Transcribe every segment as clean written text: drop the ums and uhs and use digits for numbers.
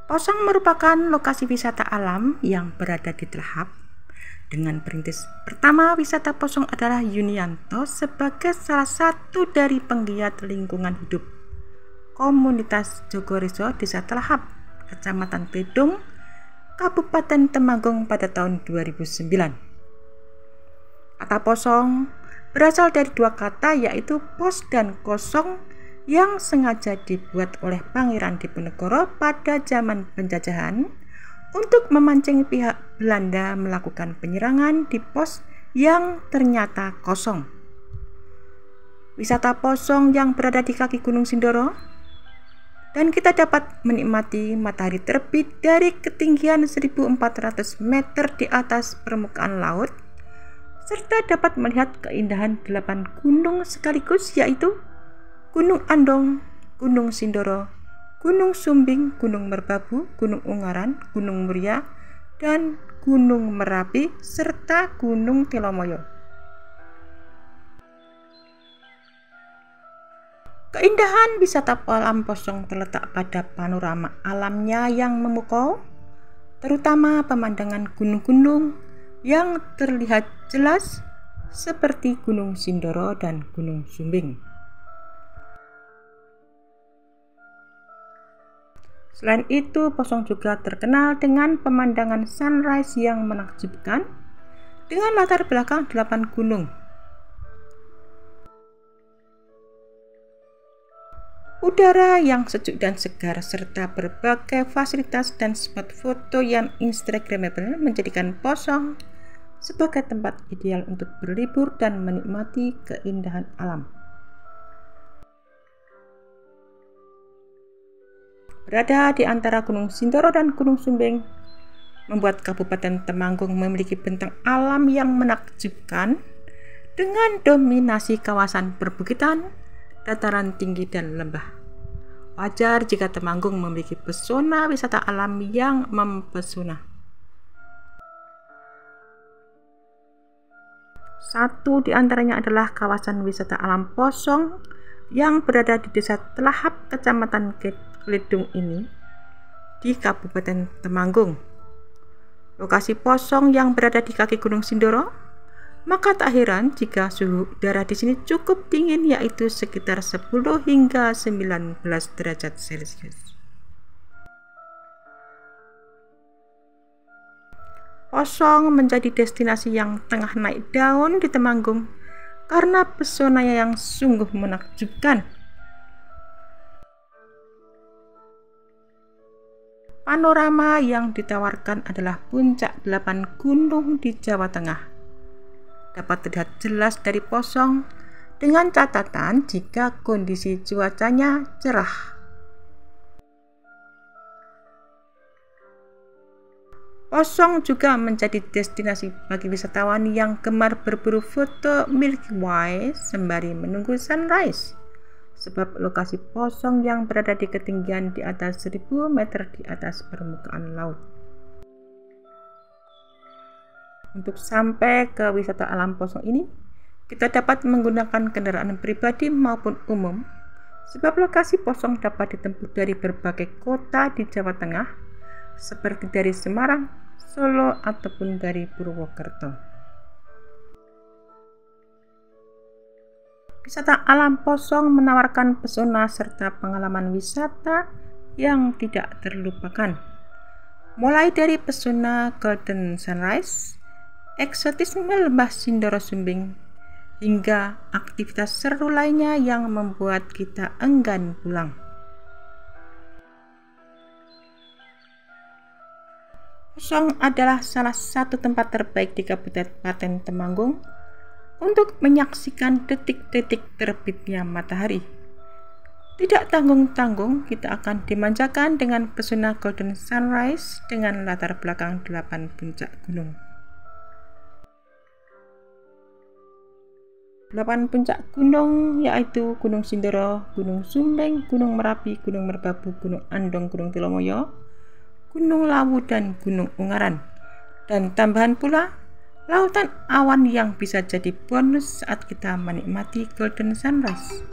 Posong merupakan lokasi wisata alam yang berada di Telahap. Dengan perintis pertama wisata Posong adalah Yunianto sebagai salah satu dari penggiat lingkungan hidup komunitas Jogorejo Desa Telahap, Kecamatan Pedung, Kabupaten Temanggung pada tahun 2009. Kata Posong berasal dari dua kata yaitu pos dan kosong yang sengaja dibuat oleh Pangeran Diponegoro pada zaman penjajahan untuk memancing pihak Belanda melakukan penyerangan di pos yang ternyata kosong. Wisata Posong yang berada di kaki Gunung Sindoro, dan kita dapat menikmati matahari terbit dari ketinggian 1400 meter di atas permukaan laut, serta dapat melihat keindahan 8 gunung sekaligus yaitu Gunung Andong, Gunung Sindoro, Gunung Sumbing, Gunung Merbabu, Gunung Ungaran, Gunung Muria, dan Gunung Merapi, serta Gunung Telomoyo. Keindahan wisata alam Posong terletak pada panorama alamnya yang memukau, terutama pemandangan gunung-gunung yang terlihat jelas seperti Gunung Sindoro dan Gunung Sumbing. Selain itu, Posong juga terkenal dengan pemandangan sunrise yang menakjubkan dengan latar belakang 8 gunung. Udara yang sejuk dan segar serta berbagai fasilitas dan spot foto yang instagramable menjadikan Posong sebagai tempat ideal untuk berlibur dan menikmati keindahan alam. Berada di antara Gunung Sindoro dan Gunung Sumbing membuat Kabupaten Temanggung memiliki bentang alam yang menakjubkan dengan dominasi kawasan perbukitan, dataran tinggi, dan lembah. Wajar jika Temanggung memiliki pesona wisata alam yang mempesona. Satu di antaranya adalah kawasan wisata alam Posong yang berada di Desa Telahap, Kecamatan Kedung ini di Kabupaten Temanggung. Lokasi Posong yang berada di kaki Gunung Sindoro, maka tak heran jika suhu udara di sini cukup dingin yaitu sekitar 10 hingga 19 derajat Celcius. Posong menjadi destinasi yang tengah naik daun di Temanggung karena pesonanya yang sungguh menakjubkan. Panorama yang ditawarkan adalah puncak 8 gunung di Jawa Tengah. Dapat terlihat jelas dari Posong dengan catatan jika kondisi cuacanya cerah. Posong juga menjadi destinasi bagi wisatawan yang gemar berburu foto Milky Way sembari menunggu sunrise, sebab lokasi Posong yang berada di ketinggian di atas 1000 meter di atas permukaan laut. Untuk sampai ke wisata alam Posong ini, kita dapat menggunakan kendaraan pribadi maupun umum, sebab lokasi Posong dapat ditempuh dari berbagai kota di Jawa Tengah, seperti dari Semarang, Solo, ataupun dari Purwokerto. Wisata alam Posong menawarkan pesona serta pengalaman wisata yang tidak terlupakan. Mulai dari pesona Golden Sunrise, eksotisme lembah Sindoro Sumbing, hingga aktivitas seru lainnya yang membuat kita enggan pulang. Posong adalah salah satu tempat terbaik di Kabupaten Temanggung untuk menyaksikan detik-detik terbitnya matahari. Tidak tanggung-tanggung, kita akan dimanjakan dengan pesona Golden Sunrise dengan latar belakang 8 puncak gunung. 8 puncak gunung yaitu Gunung Sindoro, Gunung Sumbing, Gunung Merapi, Gunung Merbabu, Gunung Andong, Gunung Telomoyo, Gunung Lawu, dan Gunung Ungaran. Dan tambahan pula lautan awan yang bisa jadi bonus saat kita menikmati Golden Sunrise.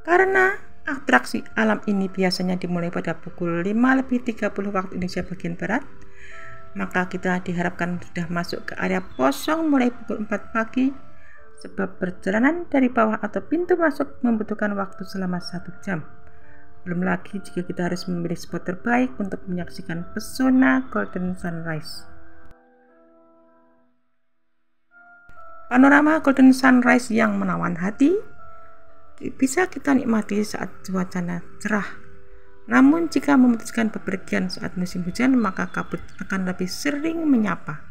Karena Atraksi alam ini biasanya dimulai pada pukul 5:30 waktu Indonesia bagian Barat. Maka kita diharapkan sudah masuk ke area Posong mulai pukul 4 pagi, sebab perjalanan dari bawah atau pintu masuk membutuhkan waktu selama 1 jam. Belum lagi jika kita harus memilih spot terbaik untuk menyaksikan pesona Golden Sunrise. Panorama Golden Sunrise yang menawan hati bisa kita nikmati saat cuaca cerah. Namun jika memutuskan bepergian saat musim hujan, maka kabut akan lebih sering menyapa.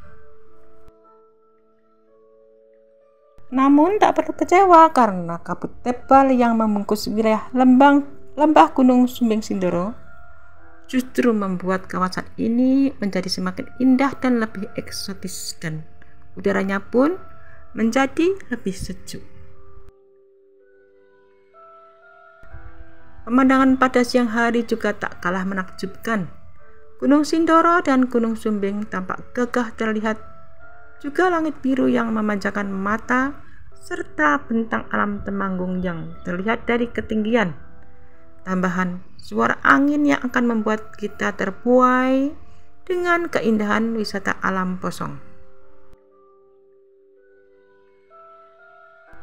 Namun tak perlu kecewa karena kabut tebal yang membungkus wilayah lembah Gunung Sumbing Sindoro justru membuat kawasan ini menjadi semakin indah dan lebih eksotis, dan udaranya pun menjadi lebih sejuk. Pemandangan pada siang hari juga tak kalah menakjubkan. Gunung Sindoro dan Gunung Sumbing tampak gagah terlihat, juga langit biru yang memanjakan mata, serta bentang alam Temanggung yang terlihat dari ketinggian. Tambahan suara angin yang akan membuat kita terbuai dengan keindahan wisata alam Posong.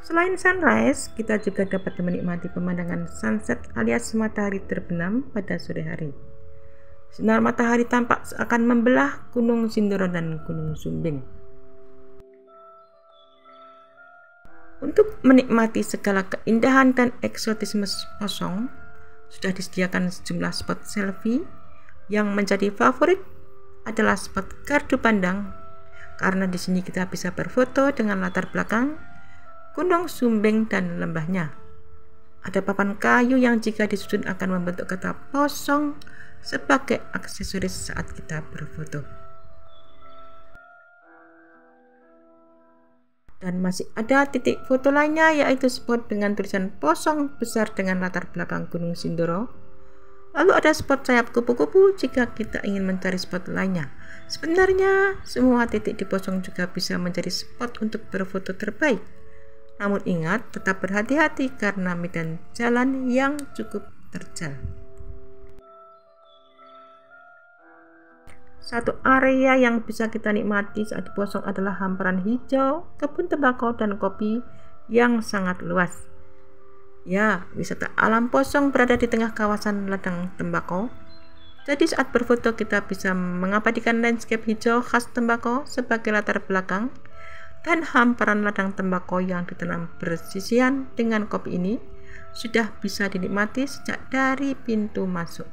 Selain sunrise, kita juga dapat menikmati pemandangan sunset alias matahari terbenam pada sore hari. Sinar matahari tampak seakan membelah Gunung Sindoro dan Gunung Sumbing. Untuk menikmati segala keindahan dan eksotisme Posong, sudah disediakan sejumlah spot selfie. Yang menjadi favorit adalah spot gardu pandang, karena di sini kita bisa berfoto dengan latar belakang Gunung Sumbing dan lembahnya. Ada papan kayu yang jika disusun akan membentuk kata Posong sebagai aksesoris saat kita berfoto. Dan masih ada titik foto lainnya, yaitu spot dengan tulisan Posong besar dengan latar belakang Gunung Sindoro. Lalu ada spot sayap kupu-kupu jika kita ingin mencari spot lainnya. Sebenarnya semua titik di Posong juga bisa menjadi spot untuk berfoto terbaik. Namun ingat, tetap berhati-hati karena medan jalan yang cukup terjal. Satu area yang bisa kita nikmati saat di Posong adalah hamparan hijau, kebun tembakau dan kopi yang sangat luas. Ya, wisata alam Posong berada di tengah kawasan ladang tembakau. Jadi saat berfoto kita bisa mengabadikan landscape hijau khas tembakau sebagai latar belakang, dan hamparan ladang tembakau yang ditanam bersisian dengan kopi ini sudah bisa dinikmati sejak dari pintu masuk.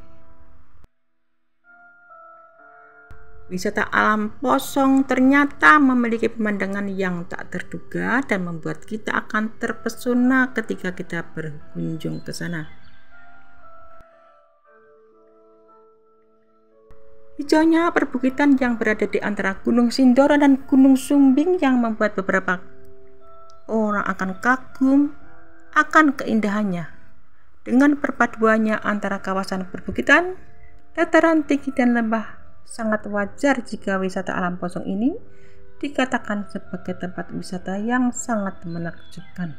Wisata alam Posong ternyata memiliki pemandangan yang tak terduga dan membuat kita akan terpesona ketika kita berkunjung ke sana. Hijaunya perbukitan yang berada di antara Gunung Sindoro dan Gunung Sumbing yang membuat beberapa orang akan kagum akan keindahannya. Dengan perpaduannya antara kawasan perbukitan, dataran tinggi dan lembah, sangat wajar jika wisata alam Posong ini dikatakan sebagai tempat wisata yang sangat menakjubkan.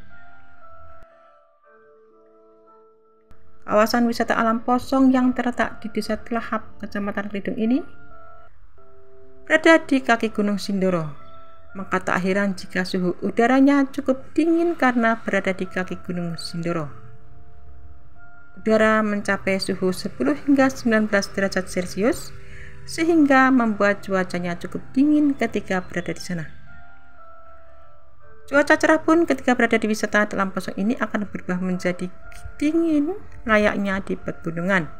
Kawasan wisata alam Posong yang terletak di Desa Telahap, Kecamatan Klidung ini berada di kaki Gunung Sindoro. Maka tak heran jika suhu udaranya cukup dingin karena berada di kaki Gunung Sindoro. Udara mencapai suhu 10 hingga 19 derajat Celcius sehingga membuat cuacanya cukup dingin ketika berada di sana. Cuaca cerah pun ketika berada di wisata alam Posong ini akan berubah menjadi dingin layaknya di pegunungan,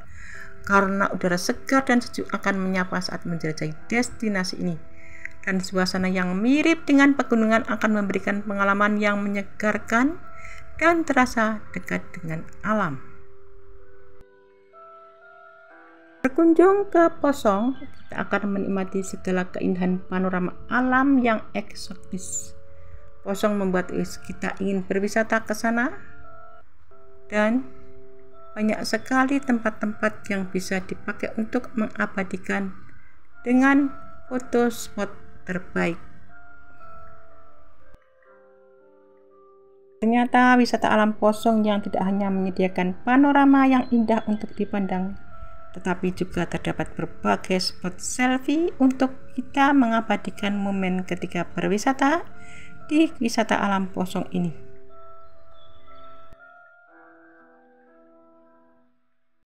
karena udara segar dan sejuk akan menyapa saat menjelajahi destinasi ini, dan suasana yang mirip dengan pegunungan akan memberikan pengalaman yang menyegarkan dan terasa dekat dengan alam. Berkunjung ke Posong, kita akan menikmati segala keindahan panorama alam yang eksotis. Posong membuat kita ingin berwisata ke sana, dan banyak sekali tempat-tempat yang bisa dipakai untuk mengabadikan dengan foto spot terbaik. Ternyata wisata alam Posong yang tidak hanya menyediakan panorama yang indah untuk dipandang, tetapi juga terdapat berbagai spot selfie untuk kita mengabadikan momen ketika berwisata di wisata alam Posong ini.